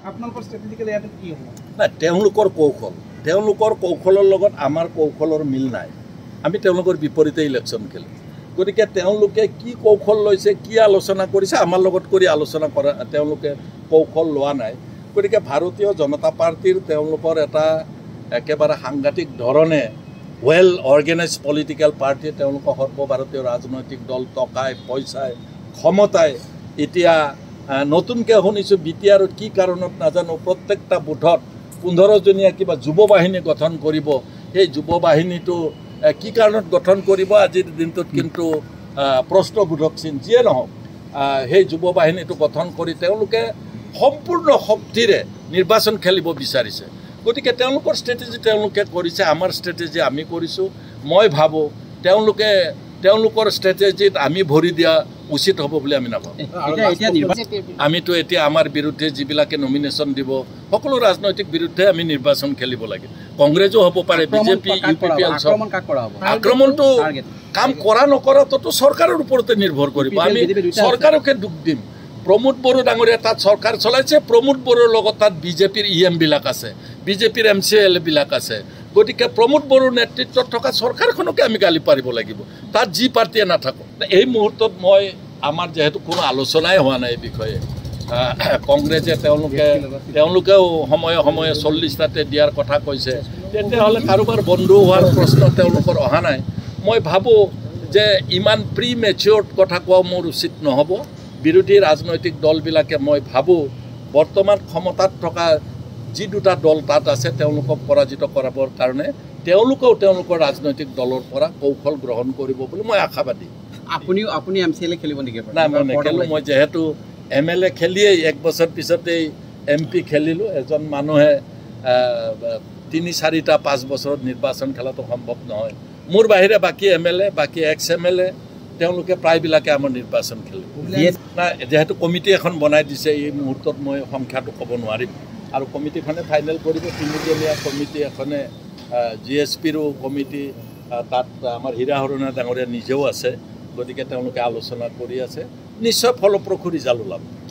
আপোনালোকৰ ষ্ট্ৰেটেজিকেলি ইয়াতে কি হ'ব না তেওঁলোকৰ কৌশলৰ লগত আমাৰ কৌশলৰ মিল নাই আমি তেওঁলোকৰ বিপৰীতে ইলেকশ্যন খেলোঁ গতিকে তেওঁলোকে কি কৌশল লৈছে কি আলোচনা কৰিছে আমাৰ লগত কৰি আলোচনা কৰা তেওঁলোকে কৌশল লোৱা নাই গতিকে ভাৰতীয় জনতা পাৰ্টিৰ তেওঁলোকৰ এটা একেবাৰে সাংঘাতিক ধৰণে ৱেল অৰ্গেনাইজ পলিটিকেল পাৰ্টি তেওঁলোকৰ সৰ্বভাৰতীয় ৰাজনৈতিক দল টকাই পইচাই ক্ষমতাই এতিয়া নতুনকৈ শুনিছোঁ বিটিআৰত কি কাৰণত নাজানো প্ৰত্যেকটা বুথত 15জনীয়া কিবা যুৱ বাহিনী গঠন কৰিব সেই যুৱ বাহিনীটো কি কাৰণত গঠন কৰিব আজিৰ দিনটোত কিন্তু প্ৰশ্নবোধক চিন যিয়ে নহওক সেই যুৱ বাহিনীটো গঠন কৰি তেওঁলোকে সম্পূৰ্ণ শক্তিৰে নিৰ্বাচন খেলিব বিচাৰিছে গতিকে তেওঁলোকৰ ষ্ট্ৰেটেজি তেওঁলোকে কৰিছে আমাৰ ষ্ট্ৰেটেজি আমি কৰিছোঁ মই ভাবোঁ তেওঁলোকৰ ষ্ট্ৰেটেজিত আমি ভৰি দিয়া উচিত হ'ব বুলি আমি নাভাবোঁ আমিতো এতিয়া আমাৰ বিৰুদ্ধে যিবিলাকে নমিনেশ্যন দিব সকলো ৰাজনৈতিক বিৰুদ্ধে আমি নিৰ্বাচন খেলিব লাগে কংগ্ৰেছো হ'ব পাৰে বিজেপি UPPL আক্ৰমণটো কাম কৰা নকৰাটোতো চৰকাৰৰ ওপৰতে নিৰ্ভৰ কৰিব আমি চৰকাৰকে দুখ দিম প্ৰমোদ বড়ো ডাঙৰীয়া তাত চৰকাৰ চলাইছে প্ৰমোদ বড়োৰ লগত তাত বিজেপিৰ EM বিলাক আছে বিজেপিৰ MCL বিলাক আছে গতিকে প্ৰমোদ বড়োৰ নেতৃত্বত থকা চৰকাৰখনকে আমি গালি পাৰিব লাগিব তাত যি পাৰ্টিয়ে নাথাকক এই মুহূৰ্তত মই আমাৰ যেহেতু কোনো আলোচনাই হোৱা নাই এই বিষয়ে কংগ্ৰেছে তেওঁলোকেও সময়ে সময়ে 40টাতে দিয়াৰ কথা কৈছে তেতিয়াহ'লে কাৰোবাৰ বন্ধু হোৱাৰ প্ৰশ্ন তেওঁলোকৰ অহা নাই মই ভাবোঁ যে ইমান প্ৰি মেচিয়ৰ্ড কথা কোৱা মোৰ উচিত নহ'ব বিৰোধী ৰাজনৈতিক দলবিলাকে মই ভাবোঁ বৰ্তমান ক্ষমতাত থকা যি দুটা দল তাত আছে তেওঁলোকক পৰাজিত কৰাবৰ কাৰণে তেওঁলোকেও তেওঁলোকৰ ৰাজনৈতিক দলৰ পৰা কৌশল গ্ৰহণ কৰিব বুলি মই আশাবাদী আপুনি MCL খেলিব নেকি নাই মই নেখেলোঁ মই যেহেতু MLA খেলিয়েই 1 বছৰ পিছতেই MP খেলিলোঁ এজন মানুহে 3-4টা 5 বছৰত নিৰ্বাচন খেলাটো সম্ভৱ নহয় মোৰ বাহিৰে বাকী MLA বাকী ex-MLA তেওঁলোকে প্ৰায়বিলাকে আমাৰ নিৰ্বাচন খেলিব না যেহেতু কমিটি এখন বনাই দিছে এই মুহূৰ্তত মই সংখ্যাটো ক'ব নোৱাৰিম আৰু কমিটিখনে ফাইনেল কৰিব 3জনীয়া কমিটি এখনে GSPৰো কমিটি তাত আমাৰ হীৰা হৰণা ডাঙৰীয়া নিজেও আছে গতিকে তেওঁলোকে আলোচনা কৰি আছে নিশ্চয় ফলপ্ৰসূ ৰিজাল্ট ওলাব